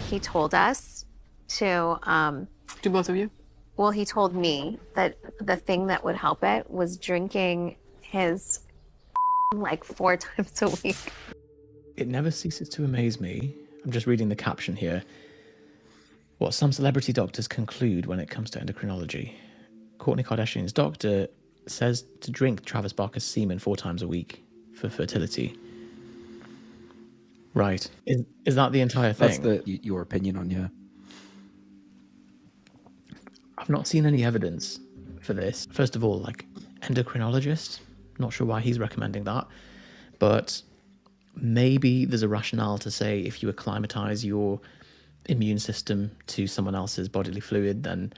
he told us to, Do both of you? well, he told me that the thing that would help it was drinking his like 4 times a week. It never ceases to amaze me. I'm just reading the caption here. What some celebrity doctors conclude when it comes to endocrinology. Kourtney Kardashian's doctor says to drink Travis Barker's semen 4 times a week for fertility. Right. Is that the entire thing? That's your opinion on, yeah. I've not seen any evidence for this. First of all, like, endocrinologist, not sure why he's recommending that, but maybe there's a rationale to say if you acclimatize your immune system to someone else's bodily fluid, then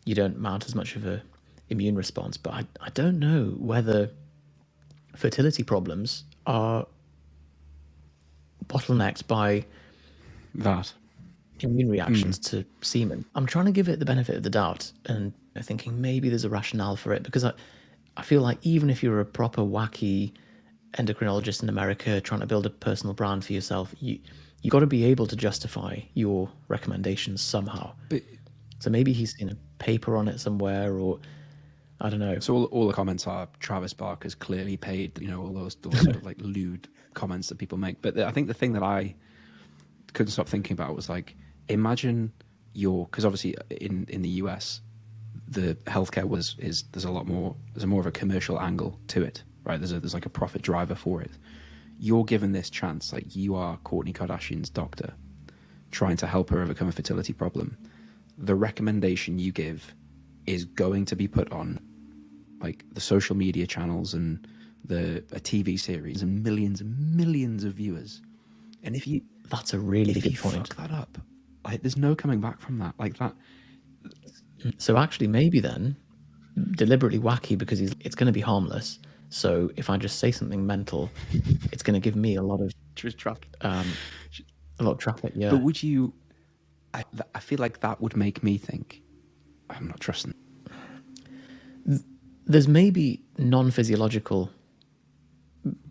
you don't mount as much of a immune response. But I don't know whether fertility problems are bottlenecked by that immune reactions to semen. I'm trying to give it the benefit of the doubt and thinking maybe there's a rationale for it, because I feel like even if you're a proper wacky endocrinologist in America trying to build a personal brand for yourself, you got to be able to justify your recommendations somehow. But, so maybe he's seen a paper on it somewhere, or I don't know. So all the comments are Travis Barker's clearly paid, all those sort of like lewd comments that people make. But I think the thing that I couldn't stop thinking about was like, imagine because obviously in the US, the healthcare there's more of a commercial angle to it, right? There's like a profit driver for it. You're given this chance, like you are Kourtney Kardashian's doctor, trying to help her overcome a fertility problem. The recommendation you give is going to be put on like the social media channels and a TV series and millions of viewers. And if you that's a really good point. Fuck that up, like there's no coming back from that. Like that. So actually, maybe then deliberately wacky because it's going to be harmless. So if I just say something mental, it's going to give me a lot of traffic. Yeah. But would you? I feel like that would make me think I'm not trusting. There's maybe non-physiological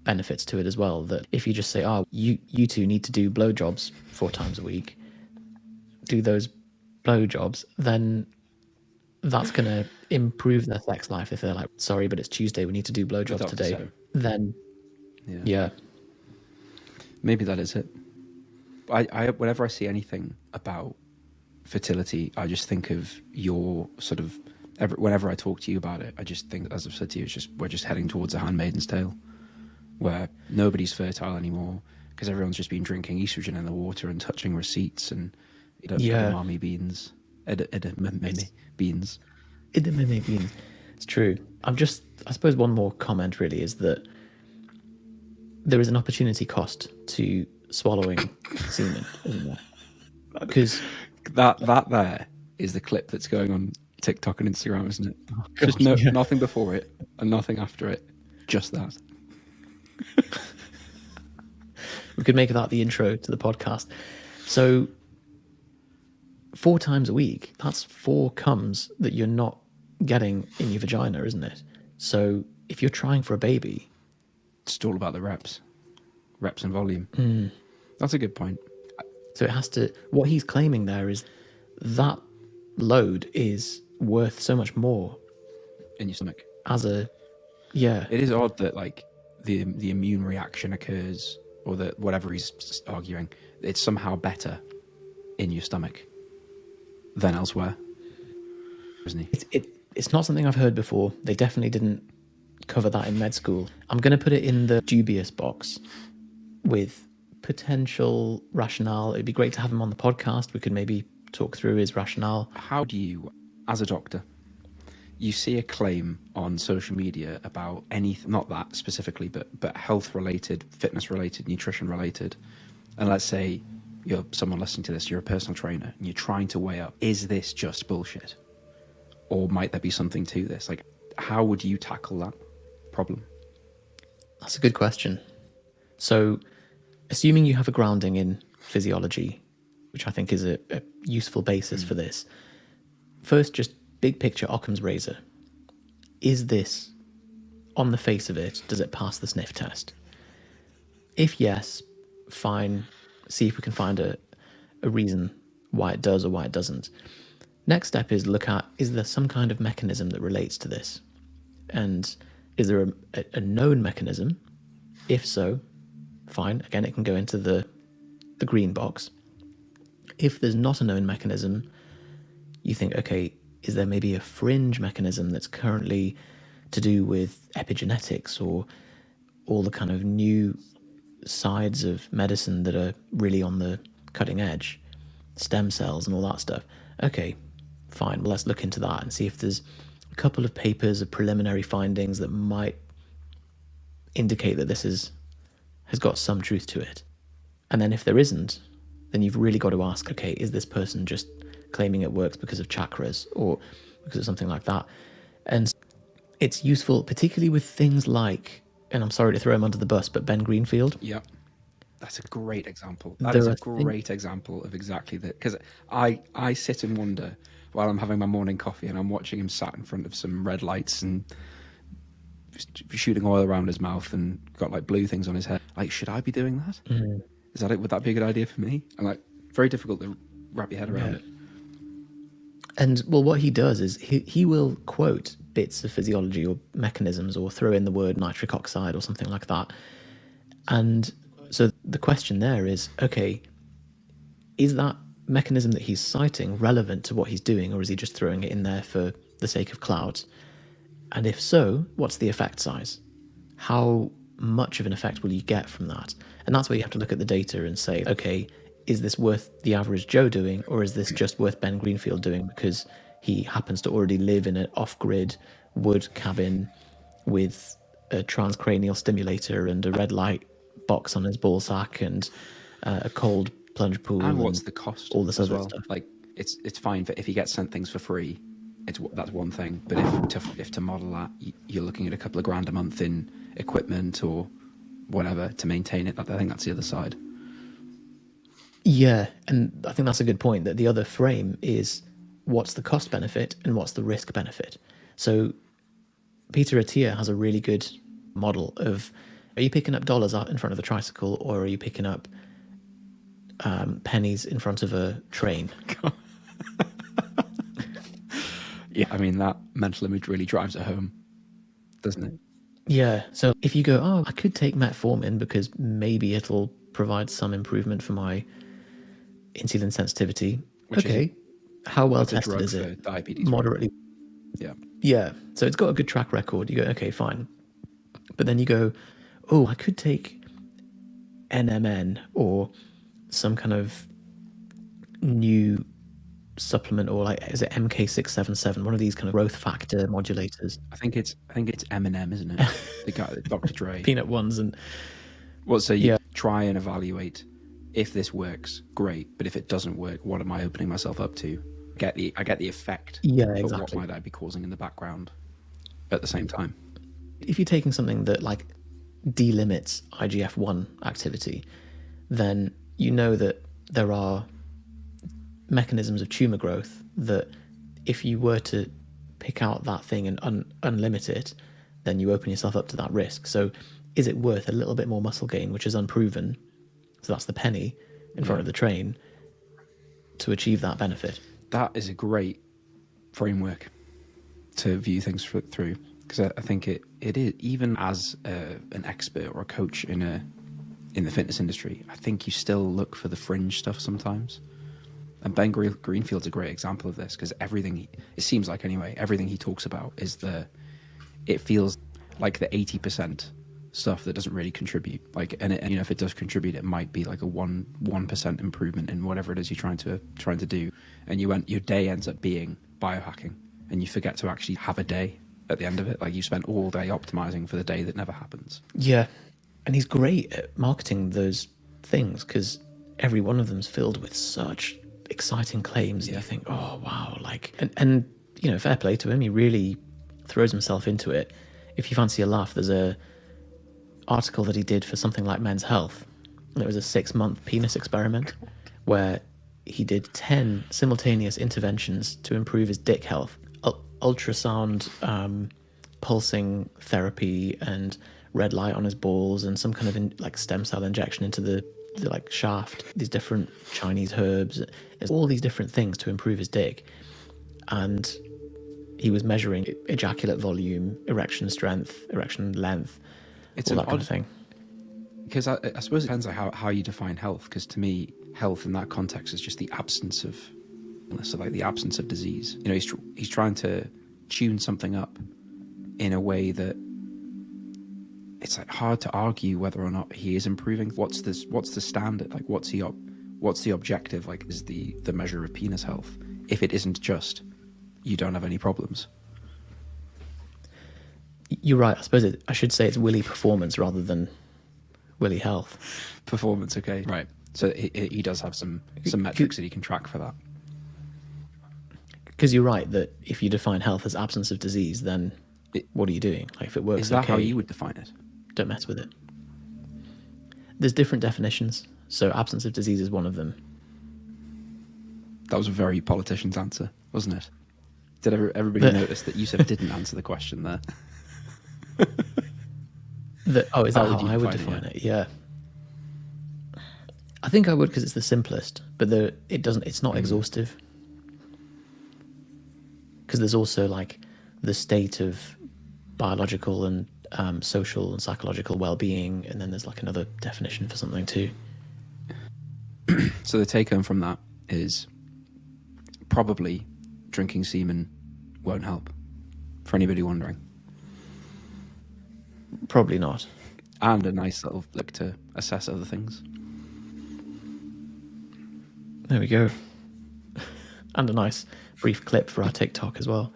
benefits to it as well. That if you just say, "Oh, you two need to do blowjobs 4 times a week," do those blowjobs, then that's going to improve their sex life. If they're like, sorry, but it's Tuesday, we need to do blowjobs today. So. Then, yeah. Maybe that is it. I whenever I see anything about fertility, I just think of your sort of, whenever I talk to you about it, I just think, as I've said to you, we're just heading towards a Handmaid's Tale, where nobody's fertile anymore because everyone's just been drinking estrogen in the water and touching receipts and edamame beans. Edamame beans. Edamame beans. It's true. I suppose one more comment really is that there is an opportunity cost to swallowing semen, isn't there? Because that there is the clip that's going on TikTok and Instagram, isn't it? Oh, gosh, just nothing before it and nothing after it. Just that. We could make that the intro to the podcast. So 4 times a week, that's 4 cums that you're not getting in your vagina, isn't it? So if you're trying for a baby, it's all about the reps and volume. That's a good point. So it has to, what he's claiming there is that load is worth so much more in your stomach. It is odd that like the immune reaction occurs, or that whatever he's arguing, it's somehow better in your stomach than elsewhere, isn't he? It's not something I've heard before. They definitely didn't cover that in med school. I'm going to put it in the dubious box with potential rationale. It'd be great to have him on the podcast. We could maybe talk through his rationale. How do you, as a doctor, you see a claim on social media about anything, not that specifically, but health related, fitness related, nutrition related, and let's say you're someone listening to this, you're a personal trainer, and you're trying to weigh up, is this just bullshit? Or might there be something to this? Like, how would you tackle that problem? That's a good question. So, assuming you have a grounding in physiology, which I think is a useful basis for this, first, just big picture Occam's razor. Is this, on the face of it, does it pass the sniff test? If yes, fine. See if we can find a reason why it does or why it doesn't. Next step is look at, is there some kind of mechanism that relates to this? And is there a known mechanism? If so, fine. Again, it can go into the green box. If there's not a known mechanism, you think, okay, is there maybe a fringe mechanism that's currently to do with epigenetics or all the kind of new sides of medicine that are really on the cutting edge, stem cells and all that stuff? Okay, fine. Well, let's look into that and see if there's a couple of papers of preliminary findings that might indicate that this has got some truth to it. And then if there isn't, then you've really got to ask, okay, is this person just claiming it works because of chakras or because of something like that? And it's useful, particularly with things like, and I'm sorry to throw him under the bus, but Ben Greenfield. Yeah, that's a great example. That is a great example of exactly that. Because I sit and wonder while I'm having my morning coffee and I'm watching him sat in front of some red lights and shooting oil around his mouth and got like blue things on his head. Like, should I be doing that? Mm-hmm. Is that it? Would that be a good idea for me? And like, very difficult to wrap your head around it. And well, what he does is he will quote bits of physiology or mechanisms or throw in the word nitric oxide or something like that. And so the question there is, okay, is that mechanism that he's citing relevant to what he's doing, or is he just throwing it in there for the sake of clout? And if so, what's the effect size? How much of an effect will you get from that? And that's where you have to look at the data and say, okay, is this worth the average Joe doing, or is this just worth Ben Greenfield doing because he happens to already live in an off-grid wood cabin with a transcranial stimulator and a red light box on his ball sack and a cold plunge pool? And what's the cost? All this other stuff. Like, it's fine if he gets sent things for free. That's one thing. But if to model that, you're looking at a couple of grand a month in equipment or whatever to maintain it. I think that's the other side. Yeah, and I think that's a good point, that the other frame is what's the cost benefit and what's the risk benefit. So Peter Attia has a really good model of, are you picking up dollars out in front of the tricycle, or are you picking up pennies in front of a train? Yeah, I mean, that mental image really drives it home, doesn't it? Yeah, so if you go, oh, I could take metformin because maybe it'll provide some improvement for my insulin sensitivity. Which okay, how well tested is it? Diabetes. Moderately. Yeah. Yeah, so it's got a good track record. You go, okay, fine. But then you go, oh, I could take NMN or some kind of new supplement, or like, is it MK677, one of these kind of growth factor modulators? I think it's M&M, isn't it? The guy, Dr. Dre. Peanut ones. And well, so you try and evaluate, if this works, great, but if it doesn't work, what am I opening myself up to? I get the effect. Yeah, but exactly. what might I be causing in the background at the same time? If you're taking something that like delimits IGF-1 activity, then you know that there are mechanisms of tumor growth that if you were to pick out that thing and unlimit it, then you open yourself up to that risk. So is it worth a little bit more muscle gain, which is unproven, so that's the penny in front of the train, to achieve that benefit? That is a great framework to view things through, because I think it is, even as an expert or a coach in the fitness industry, I think you still look for the fringe stuff sometimes. And Ben Greenfield's a great example of this, because it seems like anyway, everything he talks about is it feels like the 80% stuff that doesn't really contribute. Like, and if it does contribute, it might be like a 1% improvement in whatever it is you're trying to do. And your day ends up being biohacking, and you forget to actually have a day at the end of it. Like, you spent all day optimizing for the day that never happens. Yeah. And he's great at marketing those things, because every one of them's filled with such exciting claims. And you think, oh wow, like, and fair play to him, he really throws himself into it. If you fancy a laugh, there's a article that he did for something like Men's Health, and it was a 6-month penis experiment where he did 10 simultaneous interventions to improve his dick health. Ultrasound, pulsing therapy, and red light on his balls, and some kind of like stem cell injection into the the like shaft, these different Chinese herbs, there's all these different things to improve his dick. And he was measuring ejaculate volume, erection strength, erection length, It's all an that kind odd of thing. because I suppose it depends on how you define health. Because to me, health in that context is just the absence of illness, so like the absence of disease. You know, he's trying to tune something up in a way that it's like hard to argue whether or not he is improving. What's the standard? Like, what's the objective? Like, is the measure of penis health? If it isn't just you don't have any problems. You're right. I suppose I should say it's Willy performance rather than Willy health. Performance, okay, right. So he does have some metrics that he can track for that. Because you're right that if you define health as absence of disease, then what are you doing? Like, if it works, Is that okay, how you would define it? don't mess with it. There's different definitions. So absence of disease is one of them. That was a very politician's answer, wasn't it? Did everybody notice that Yusuf didn't answer the question there? Is that How would how you I would define define it? Yeah. I think I would because it's the simplest, but it's not exhaustive. Because there's also like the state of biological and social and psychological well-being, and then there's like another definition for something too. So the take home from that is probably drinking semen won't help, for anybody wondering. Probably not. And a nice little look to assess other things. There we go. And a nice brief clip for our TikTok as well.